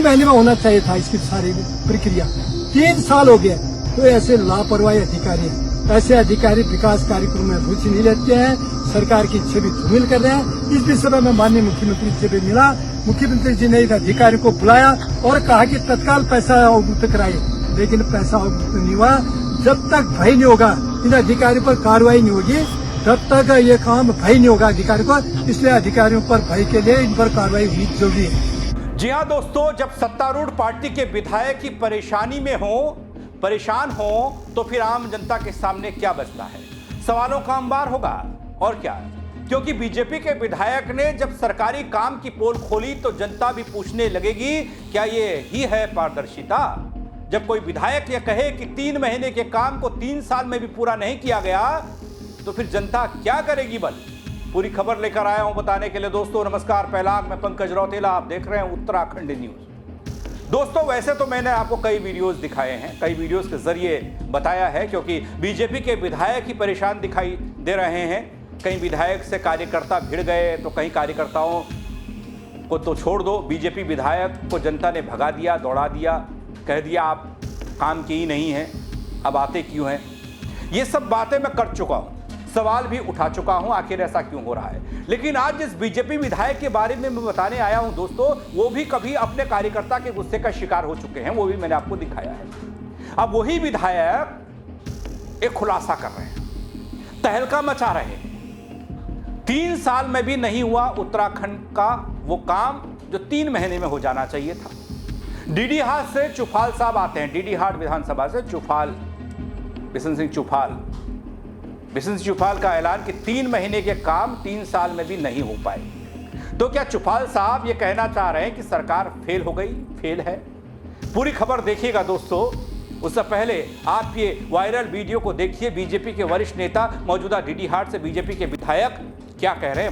महीने में होना चाहिए था इसकी सारी प्रक्रिया। 3 साल हो गया। तो ऐसे लापरवाही अधिकारी हैं। ऐसे अधिकारी विकास कार्यक्रम में रुचि नहीं लेते हैं, सरकार की छवि धूमिल कर रहे हैं। इस विषय में मैं माननीय मुख्यमंत्री जी से मिला। मुख्यमंत्री जी ने इन अधिकारियों को बुलाया और कहा कि तत्काल पैसा अवमुक्त कराइए, लेकिन पैसा अवमुक्त नहीं हुआ। जब तक भय नहीं होगा, इन अधिकारियों पर कार्रवाई नहीं होगी, तब तक ये काम भय नहीं होगा अधिकारी को। इसलिए अधिकारियों पर भय के लिए इन पर कार्रवाई होनी जरूरी है। जी हाँ दोस्तों, जब सत्तारूढ़ पार्टी के विधायक की परेशानी में हो, परेशान हो, तो फिर आम जनता के सामने क्या बचता है? सवालों का अंबार होगा और क्या, क्योंकि बीजेपी के विधायक ने जब सरकारी काम की पोल खोली तो जनता भी पूछने लगेगी, क्या ये ही है पारदर्शिता? जब कोई विधायक ये कहे कि 3 महीने के काम को 3 साल में भी पूरा नहीं किया गया, तो फिर जनता क्या करेगी? बल पूरी खबर लेकर आया हूं बताने के लिए। दोस्तों नमस्कार, पहला आंख में पंकज रौतेला, आप देख रहे हैं उत्तराखंड न्यूज। दोस्तों वैसे तो मैंने आपको कई वीडियोस दिखाए हैं, कई वीडियोस के जरिए बताया है, क्योंकि बीजेपी के विधायक ही परेशान दिखाई दे रहे हैं। कई विधायक से कार्यकर्ता भिड़ गए, तो कई कार्यकर्ताओं को तो छोड़ दो, बीजेपी विधायक को जनता ने भगा दिया, दौड़ा दिया, कह दिया आप काम की ही नहीं है, अब आते क्यों हैं? ये सब बातें मैं कर चुका हूं, सवाल भी उठा चुका हूं, आखिर ऐसा क्यों हो रहा है। लेकिन आज जिस बीजेपी विधायक के बारे में मैं बताने आया हूं दोस्तों, वो भी कभी अपने कार्यकर्ता के गुस्से का शिकार हो चुके हैं, वो भी मैंने आपको दिखाया है। अब वही विधायक एक खुलासा कर रहे हैं, तहलका मचा रहे हैं। 3 साल में भी नहीं हुआ उत्तराखंड का वो काम जो 3 महीने में हो जाना चाहिए था। डीडी हाट से चुफाल साहब आते हैं, डीडी हाट विधानसभा से चुफाल, बिशन सिंह चुफाल का ऐलान कि 3 महीने के काम 3 साल में भी नहीं हो पाए। तो क्या चुफाल साहब ये कहना चाह रहे हैं कि सरकार फेल हो गई, फेल है? पूरी खबर देखिएगा दोस्तों। उससे पहले आप ये वायरल वीडियो को देखिए। बीजेपी के वरिष्ठ नेता, मौजूदा डीडी हाट से बीजेपी के विधायक क्या कह रहे हैं?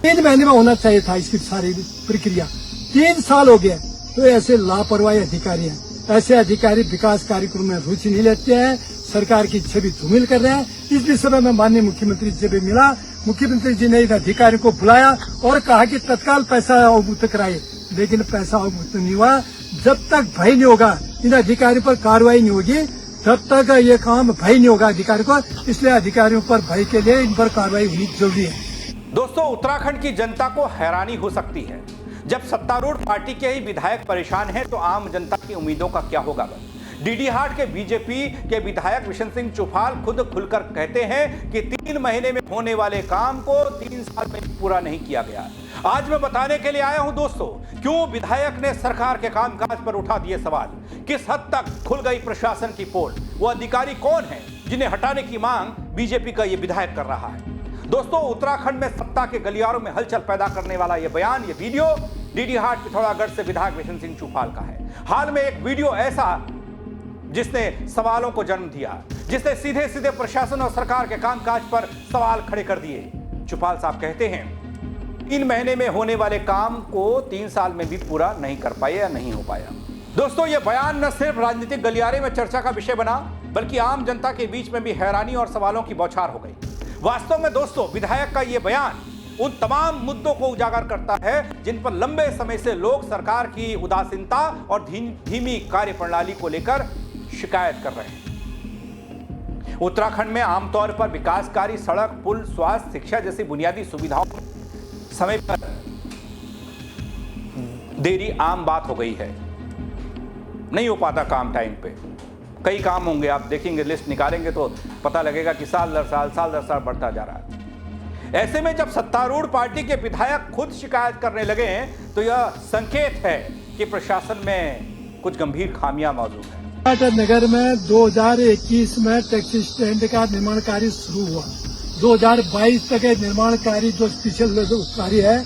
3 महीने में होना चाहिए था इसकी सारी प्रक्रिया। 3 साल हो गया। तो ऐसे लापरवाही अधिकारी हैं। ऐसे अधिकारी विकास कार्यक्रम में रुचि नहीं लेते हैं, सरकार की छवि धूमिल कर रहे हैं। इस विषय में मैं माननीय मुख्यमंत्री जी से मिला। मुख्यमंत्री जी ने इन अधिकारियों को बुलाया और कहा कि तत्काल पैसा अवमुक्त कराइए, लेकिन पैसा अवमुक्त नहीं हुआ। जब तक भय नहीं होगा, इन अधिकारियों पर कार्रवाई नहीं होगी, तब तक ये काम भय नहीं होगा अधिकारी को। इसलिए अधिकारियों पर भय के लिए इन पर कार्रवाई होनी जरूरी है। दोस्तों उत्तराखंड की जनता को हैरानी हो सकती है, जब सत्तारूढ़ पार्टी के ही विधायक परेशान हैं तो आम जनता की उम्मीदों का क्या होगा? डीडी हाट के बीजेपी के विधायक बिशन सिंह चुफाल खुद खुलकर कहते हैं कि 3 महीने में होने वाले काम को 3 साल में पूरा नहीं किया गया। आज मैं बताने के लिए आया हूं दोस्तों, क्यों विधायक ने सरकार के कामकाज पर उठा दिए सवाल, किस हद तक खुल गई प्रशासन की पोल, वो अधिकारी कौन है जिन्हें हटाने की मांग बीजेपी का ये विधायक कर रहा है। दोस्तों उत्तराखंड में सत्ता के गलियारों में हलचल पैदा करने वाला ये बयान, ये वीडियो डीडी हाट पिथौरागढ़ से विधायक बिशन सिंह चुफाल का है। हाल में एक वीडियो ऐसा जिसने सवालों को जन्म दिया, जिसने सीधे सीधे प्रशासन और सरकार के कामकाज पर सवाल खड़े कर दिए। चुफाल साहब कहते हैं 3 महीने में होने वाले काम को 3 साल में भी पूरा नहीं कर पाए या नहीं हो पाया। दोस्तों ये बयान न सिर्फ राजनीतिक गलियारे में चर्चा का विषय बना, बल्कि आम जनता के बीच में भी हैरानी और सवालों की बौछार हो गई। वास्तव में दोस्तों विधायक का यह बयान उन तमाम मुद्दों को उजागर करता है जिन पर लंबे समय से लोग सरकार की उदासीनता और धीमी कार्यप्रणाली को लेकर शिकायत कर रहे हैं। उत्तराखंड में आमतौर पर विकास कार्य, सड़क, पुल, स्वास्थ्य, शिक्षा जैसी बुनियादी सुविधाओं समय पर देरी आम बात हो गई है। नहीं हो पाता काम टाइम पे। कई काम होंगे, आप देखेंगे, लिस्ट निकालेंगे तो पता लगेगा कि साल दर साल बढ़ता जा रहा है। ऐसे में जब सत्तारूढ़ पार्टी के विधायक खुद शिकायत करने लगे हैं तो यह संकेत है कि प्रशासन में कुछ गंभीर खामियां मौजूद हैं। नगर में 2021 में टैक्सी स्टैंड का निर्माण कार्य शुरू हुआ। 2022 तक निर्माण कार्य जो स्पेशल कार्य है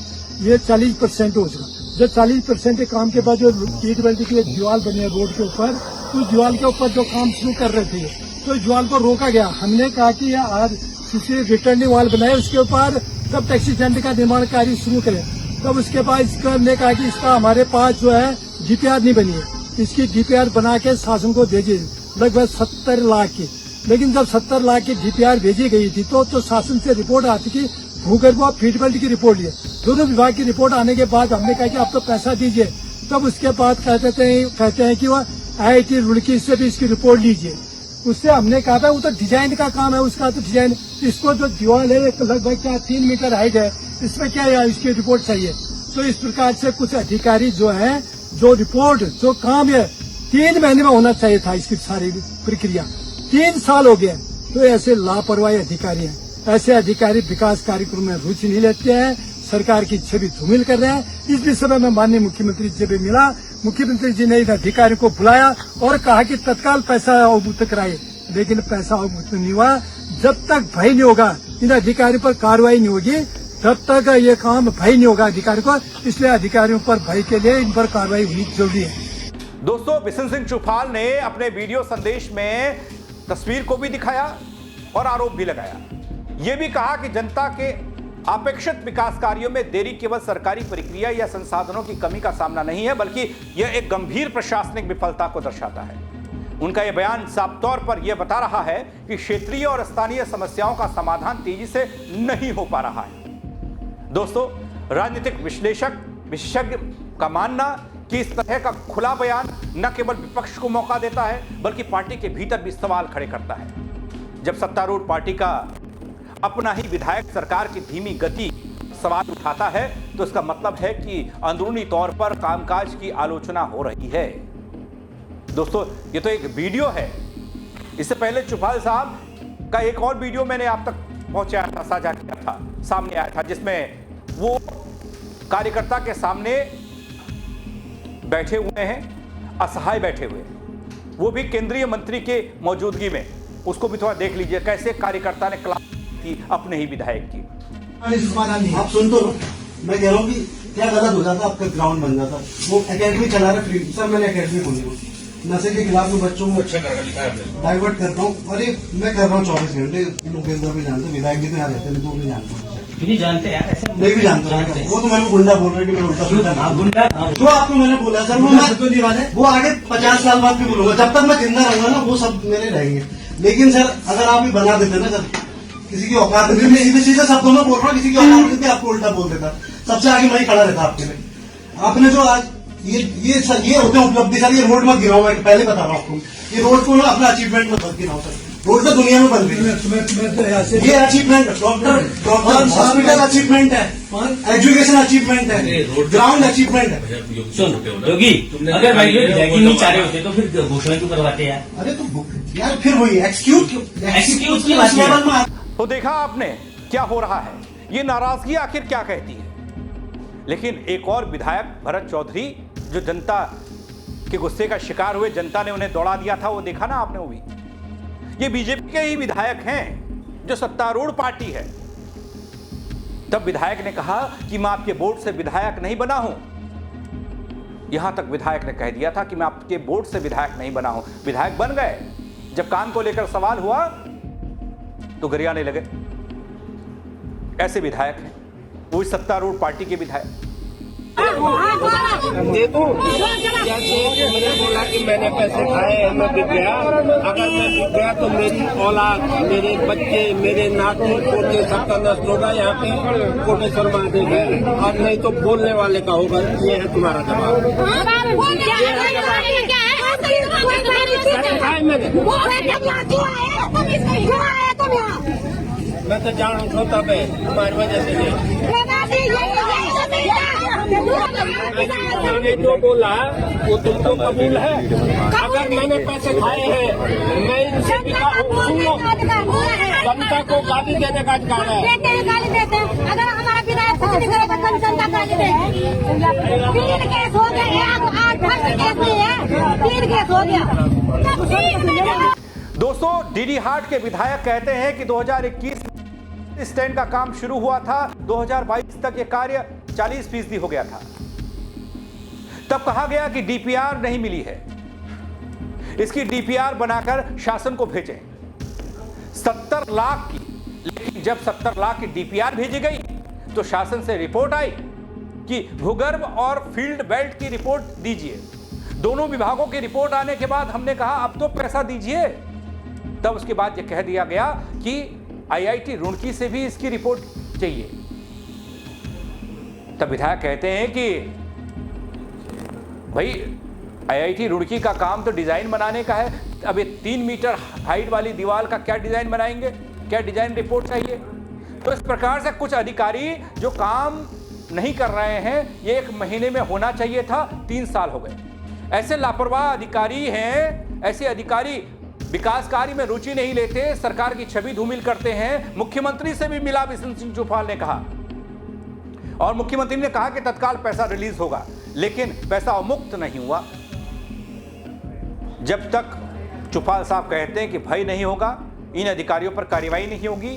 ये 40% हो चुका। जो 40% के काम के बाद जो ईट के लिए दीवार बनी है रोड के ऊपर, तो दीवार के ऊपर जो काम शुरू कर रहे थे तो दीवार को रोका गया। हमने कहा कि आज किसी रिटर्निंग वॉल बनाए, उसके ऊपर तब टैक्सी स्टैंड का निर्माण कार्य शुरू करें। तब उसके बाद इसका हमने कहा कि इसका हमारे पास जो है डीपीआर नहीं बनी है, इसकी डीपीआर बना के शासन को भेजिए, लगभग 70 लाख की। लेकिन जब 70 लाख की डीपीआर भेजी गई थी तो शासन से रिपोर्ट आती कि भूगर्भ और फीडबेल्ट की रिपोर्ट लिए, दोनों विभाग की रिपोर्ट आने के बाद हमने कहा कि आप तो पैसा दीजिए, तब उसके बाद कहते हैं कि वह IIT रुड़की से भी इसकी रिपोर्ट लीजिए। उससे हमने कहा था वो तो डिजाइन का काम है, उसका तो डिजाइन, इसको जो दीवार है लगभग क्या 3 मीटर हाइट है, इसमें क्या है इसकी रिपोर्ट चाहिए। तो इस प्रकार से कुछ अधिकारी जो है, जो रिपोर्ट जो काम है 3 महीने में होना चाहिए था, इसकी सारी प्रक्रिया 3 साल हो गए। तो ऐसे लापरवाही अधिकारी हैं। ऐसे अधिकारी विकास कार्यक्रम में रुचि नहीं लेते हैं, सरकार की छवि धूमिल कर रहे हैं। इस विषय में मैं माननीय मुख्यमंत्री जी भी मिला, मुख्यमंत्री जी ने इन अधिकारियों को बुलाया और कहा कि तत्काल पैसा अवमुक्त कराए, लेकिन पैसा अवमुक्त नहीं हुआ। जब तक भय नहीं होगा, इन अधिकारियों पर कार्रवाई नहीं होगी, तब तक ये काम भय नहीं होगा अधिकारी को। इसलिए अधिकारियों पर भय के लिए इन पर कार्रवाई होनी जरूरी है। दोस्तों, बिशन सिंह चुफाल ने अपने वीडियो संदेश में तस्वीर को भी दिखाया और आरोप भी लगाया। यह भी कहा कि जनता के अपेक्षित विकास कार्यों में देरी केवल सरकारी प्रक्रिया या संसाधनों की कमी का सामना नहीं है, बल्कि यह एक गंभीर प्रशासनिक विफलता को दर्शाता है। उनका यह बयान साफ तौर पर यह बता रहा है कि क्षेत्रीय और स्थानीय समस्याओं का समाधान तेजी से नहीं हो पा रहा है। दोस्तों, राजनीतिक विशेषज्ञ का मानना कि इस तरह का खुला बयान न केवल विपक्ष को मौका देता है, बल्कि पार्टी के भीतर भी सवाल खड़े करता है। जब सत्तारूढ़ पार्टी का अपना ही विधायक सरकार की धीमी गति सवाल उठाता है, तो इसका मतलब है कि अंदरूनी तौर पर कामकाज की आलोचना हो रही है। दोस्तों, ये तो एक वीडियो है। इससे पहले चुफाल साहब का एक और वीडियो मैंने आप तक पहुंचाया था, साझा किया था, सामने आया था, जिसमें वो कार्यकर्ता के सामने बैठे हुए हैं, असहाय बैठे हुए, वो भी केंद्रीय मंत्री के मौजूदगी में। उसको भी थोड़ा देख लीजिए, कैसे कार्यकर्ता ने क्लास की अपने ही विधायक की। आप सुन तो, मैं कह रहा हूँ कि क्या गलत हो जाता, आपका ग्राउंड बन जाता। वो एकेडमी चला रहा फ्री, सर मैंने एकेडमी खोली, नशे के खिलाफ में बच्चों को डाइवर्ट करता हूँ। अरे मैं कर रहा हूँ 24 घंटे, लोकेंद्र भी जानते, विधायक भी तो यहाँ रहते, तो भी जानते हैं, नहीं भी जानता। वो तो मैंने गुंडा बोल रहे कि मैं उल्टा जो आपको मैंने बोला सर, वो आगे 50 साल बाद भी बोलूंगा। जब तक मैं जिंदा रहूंगा ना, वो सब मेरे रहेंगे। लेकिन सर, अगर आप ही बना देते ना, सर किसी की औकात नहीं, मैं सीधे सीधे शब्दों में बोल रहा हूँ, किसी की औकात नहीं थी, आपको उल्टा बोल देता। सबसे आगे मैं ही खड़ा रहता आपके लिए। आपने जो आज ये होते उपलब्धि सर, ये रोड मत गिराओ, मैं पहले बता रहा हूँ आपको, ये रोड को ना अपना अचीवमेंट मत गिराओ सर। रोड तो दुनिया में बन रही है, ये अचीवमेंट, डॉक्टर हॉस्पिटल अचीवमेंट है, एजुकेशन अचीवमेंट है, ग्राउंड अचीवमेंट है। योगी, अगर भाई नहीं चाह रहे होते तो फिर घोषणा क्यों करवाते यार? अरे तो यार फिर वही एक्सक्यूज की लेवल में। तो देखा आपने क्या हो रहा है, ये नाराजगी आखिर क्या कहती है। लेकिन एक और विधायक भरत चौधरी, जो जनता के गुस्से का शिकार हुए, जनता ने उन्हें दौड़ा दिया था, वो देखा ना आपने। वो भी ये बीजेपी के ही विधायक हैं, जो सत्तारूढ़ पार्टी है। तब विधायक ने कहा कि मैं आपके बोर्ड से विधायक नहीं बना हूं। यहां तक विधायक ने कह दिया था कि मैं आपके बोर्ड से विधायक नहीं बना हूं। विधायक बन गए, जब काम को लेकर सवाल हुआ तो गरियाने लगे। ऐसे विधायक हैं, वो सत्तारूढ़ पार्टी के विधायक। देखो मैंने बोला कि मैंने पैसे खाए हैं, मैं बिक गया। अगर मैं बिक गया तो मेरी औलाद, मेरे बच्चे, मेरे नाती पोते सबका नष्ट होगा। यहाँ पे कोटेश्वर महादेव है, और नहीं तो बोलने वाले का होगा। ये है तुम्हारा जवाब। मैं तो जानू छोटा पे तुम्हारी वजह से जो बोला वो तुमको कबूल है। अगर मैंने पैसे खाए हैं, मैं इनसे जनता को गाली देने का अधिकार है। गाली देते हैं, अगर हमारा विधायक कुछ नहीं करेगा तो जनता गाली देगी। 3 केस हो गए, 8 केस नहीं है, 3 केस हो गया। दोस्तों, डीडी हाट के विधायक कहते हैं कि 2021 स्टैंड का काम शुरू हुआ था, 2022 तक ये कार्य 40% हो गया था। तब कहा गया कि डीपीआर नहीं मिली है, इसकी डीपीआर बनाकर शासन को भेजें। 70 लाख की, लेकिन जब 70 लाख की डीपीआर भेजी गई तो शासन से रिपोर्ट आई कि भूगर्भ और फील्ड बेल्ट की रिपोर्ट दीजिए। दोनों विभागों की रिपोर्ट आने के बाद हमने कहा अब तो पैसा दीजिए। तब उसके बाद यह कह दिया गया कि IIT रुड़की से भी इसकी रिपोर्ट चाहिए। तब विधायक कहते हैं कि भाई IIT रुड़की का काम तो डिजाइन बनाने का है। अब ये 3 मीटर हाइट वाली दीवार का क्या डिजाइन बनाएंगे, क्या डिजाइन रिपोर्ट चाहिए? तो इस प्रकार से कुछ अधिकारी जो काम नहीं कर रहे हैं, ये 1 महीने में होना चाहिए था, 3 साल हो गए। ऐसे लापरवाह अधिकारी हैं, ऐसे अधिकारी विकास कार्य में रुचि नहीं लेते, सरकार की छवि धूमिल करते हैं। मुख्यमंत्री से भी मिला बिशन सिंह चुफाल ने कहा, और मुख्यमंत्री ने कहा कि तत्काल पैसा रिलीज होगा, लेकिन पैसा अवमुक्त नहीं हुआ। जब तक चुफाल साहब कहते हैं कि भय नहीं होगा, इन अधिकारियों पर कार्रवाई नहीं होगी,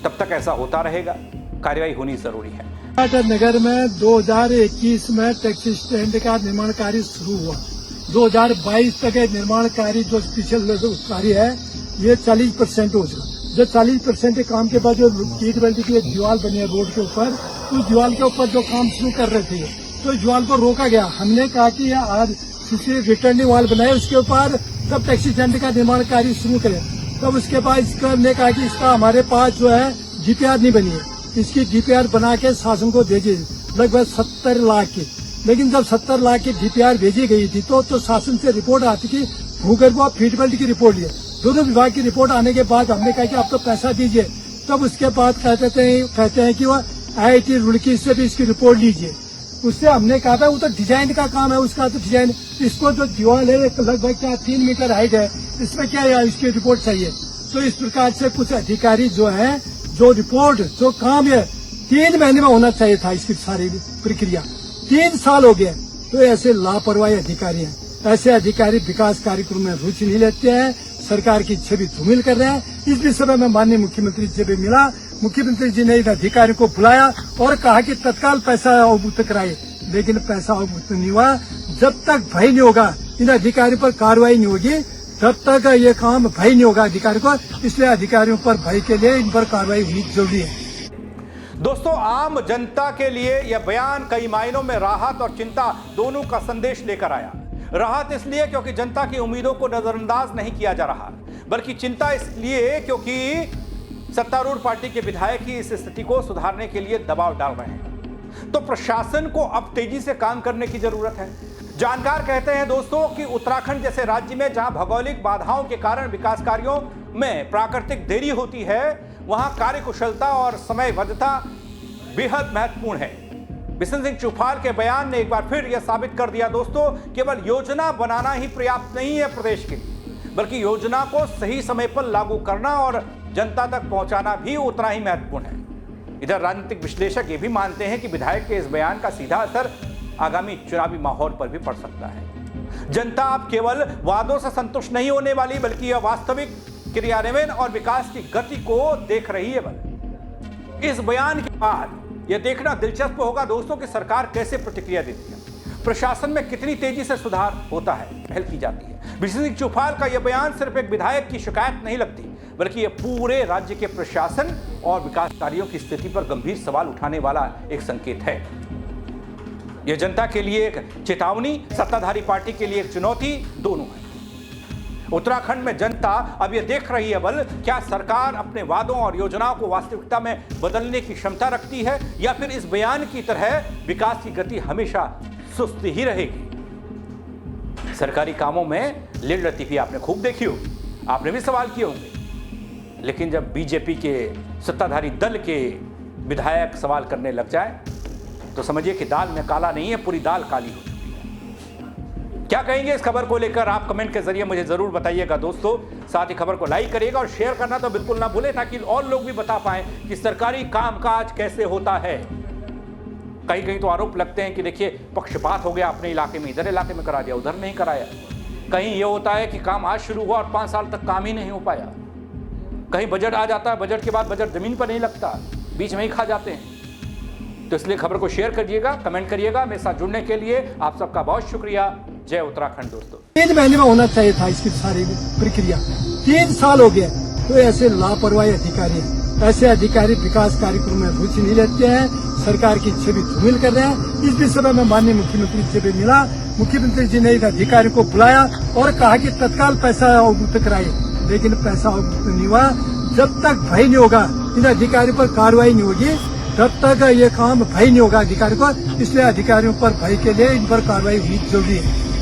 तब तक ऐसा होता रहेगा। कार्रवाई होनी जरूरी है। नगर में 2021 में टैक्सी स्टैंड का निर्माण कार्य शुरू हुआ। 2022 तक निर्माण कार्य जो पिछले कार्य है ये 40% हो चुका। जो 40% के काम के बाद जो ईट वेल्डिंग की दीवार बनी है रोड के ऊपर, उस दीवार के ऊपर जो काम शुरू कर रहे थे तो इस दीवार को रोका गया। हमने कहा कि आज किसी रिटर्निंग वाल बनाए, उसके ऊपर तब टैक्सी स्टैंड का निर्माण कार्य शुरू करें। तब उसके बाद इसका ने कहा कि इसका हमारे पास जो है DPR नहीं बनी है, इसकी DPR बना के शासन को भेजे लगभग 70 लाख की। लेकिन जब 70 लाख की DPR भेजी गई थी तो शासन से रिपोर्ट आती कि भूगर्भ और फीजिबिलिटी की रिपोर्ट लिए। दोनों विभाग की रिपोर्ट आने के बाद हमने कहा कि आप तो पैसा दीजिए। तब उसके बाद कहते हैं कि वह IIT रुड़की से भी इसकी रिपोर्ट लीजिए। उससे हमने कहा था वो तो डिजाइन का काम है, उसका तो डिजाइन, इसको जो दीवार है लगभग क्या 3 मीटर हाइट है, इसमें क्या है इसकी रिपोर्ट चाहिए। तो इस प्रकार से कुछ अधिकारी जो है, जो रिपोर्ट जो काम है 3 महीने में होना चाहिए था, इसकी सारी प्रक्रिया 3 साल हो गए। तो ऐसे लापरवाही अधिकारी हैं। ऐसे अधिकारी विकास कार्यक्रम में रुचि नहीं लेते हैं, सरकार की छवि धूमिल कर रहे हैं। इस विषय में माननीय मुख्यमंत्री जी भी मिला, मुख्यमंत्री जी ने इन अधिकारियों को बुलाया और कहा कि तत्काल पैसा अवमुक्त कराए, लेकिन पैसा अवमुक्त नहीं हुआ। जब तक भय नहीं होगा, इन अधिकारियों पर कार्रवाई नहीं होगी, तब तक ये काम भय नहीं होगा अधिकारी को। इसलिए अधिकारियों पर भय के लिए इन पर कार्रवाई होनी जरूरी है। दोस्तों, आम जनता के लिए यह बयान कई मायनों में राहत और चिंता दोनों का संदेश लेकर आया। राहत इसलिए क्योंकि जनता की उम्मीदों को नजरअंदाज नहीं किया जा रहा, बल्कि चिंता इसलिए क्योंकि सत्तारूढ़ पार्टी के विधायक ही इस स्थिति को सुधारने के लिए दबाव डाल रहे हैं। तो प्रशासन को अब तेजी से काम करने की जरूरत है। जानकार कहते हैं दोस्तों कि उत्तराखंड जैसे राज्य में जहां भौगोलिक बाधाओं के कारण विकास कार्यों में प्राकृतिक देरी होती है, वहां कार्यकुशलता और समयबद्धता बेहद महत्वपूर्ण है। बिशन सिंह चुफाल के बयान ने एक बार फिर यह साबित कर दिया दोस्तों, केवल योजना बनाना ही पर्याप्त नहीं है प्रदेश के लिए, बल्कि योजना को सही समय पर लागू करना और जनता तक पहुंचाना भी उतना ही महत्वपूर्ण है। इधर राजनीतिक विश्लेषक ये भी मानते हैं कि विधायक के इस बयान का सीधा असर आगामी चुनावी माहौल पर भी पड़ सकता है। जनता अब केवल वादों से संतुष्ट नहीं होने वाली, बल्कि यह वास्तविक क्रियान्वयन और विकास की गति को देख रही है। इस बयान के बाद यह देखना दिलचस्प होगा दोस्तों कि सरकार कैसे प्रतिक्रिया देती है, प्रशासन में कितनी तेजी से सुधार होता है, पहल की जाती है। बिशन सिंह चुफाल का यह बयान सिर्फ एक विधायक की शिकायत नहीं लगती, बल्कि यह पूरे राज्य के प्रशासन और विकास कार्यों की स्थिति पर गंभीर सवाल उठाने वाला एक संकेत है। यह जनता के लिए एक चेतावनी, सत्ताधारी पार्टी के लिए एक चुनौती, दोनों है। उत्तराखंड में जनता अब यह देख रही है बल क्या सरकार अपने वादों और योजनाओं को वास्तविकता में बदलने की क्षमता रखती है, या फिर इस बयान की तरह विकास की गति हमेशा सुस्त ही रहेगी। सरकारी कामों में लीड लतीफी आपने खूब देखी होगी, आपने भी सवाल किए होंगे, लेकिन जब बीजेपी के सत्ताधारी दल के विधायक सवाल करने लग जाए तो समझिए कि दाल में काला नहीं है, पूरी दाल काली हो चुकी है। क्या कहेंगे इस खबर को लेकर आप कमेंट के जरिए मुझे जरूर बताइएगा दोस्तों। साथ ही खबर को लाइक करिएगा और शेयर करना तो बिल्कुल ना भूलें, ताकि और लोग भी बता पाएं कि सरकारी कामकाज कैसे होता है। कहीं कहीं तो आरोप लगते हैं कि देखिए पक्षपात हो गया, अपने इलाके में इधर इलाके में करा दिया, उधर नहीं कराया। कहीं ये होता है कि काम आज शुरू हुआ और 5 साल तक काम ही नहीं हो पाया। कहीं बजट आ जाता है, बजट के बाद बजट जमीन पर नहीं लगता, बीच में ही खा जाते हैं। तो इसलिए खबर को शेयर करिएगा, कमेंट करिएगा। मेरे साथ जुड़ने के लिए आप सबका बहुत शुक्रिया। जय उत्तराखंड दोस्तों। 3 महीने में होना चाहिए था इसकी सारी प्रक्रिया, 3 साल हो गए। तो ऐसे लापरवाही अधिकारी हैं, ऐसे अधिकारी विकास कार्यक्रम में रुचि नहीं लेते हैं, सरकार की छवि धूमिल कर रहे हैं। इस विषय में माननीय मुख्यमंत्री जी भी मिला, मुख्यमंत्री जी ने इन अधिकारियों को बुलाया और कहा कि तत्काल पैसा अवमुक्त कराए, लेकिन पैसा अवमुक्त नहीं हुआ। जब तक भय नहीं होगा, इन अधिकारियों पर कार्रवाई नहीं होगी, तब तक ये काम भय नहीं होगा अधिकारी को। इसलिए अधिकारियों पर भय के लिए इन पर कार्रवाई हुई जरूरी है।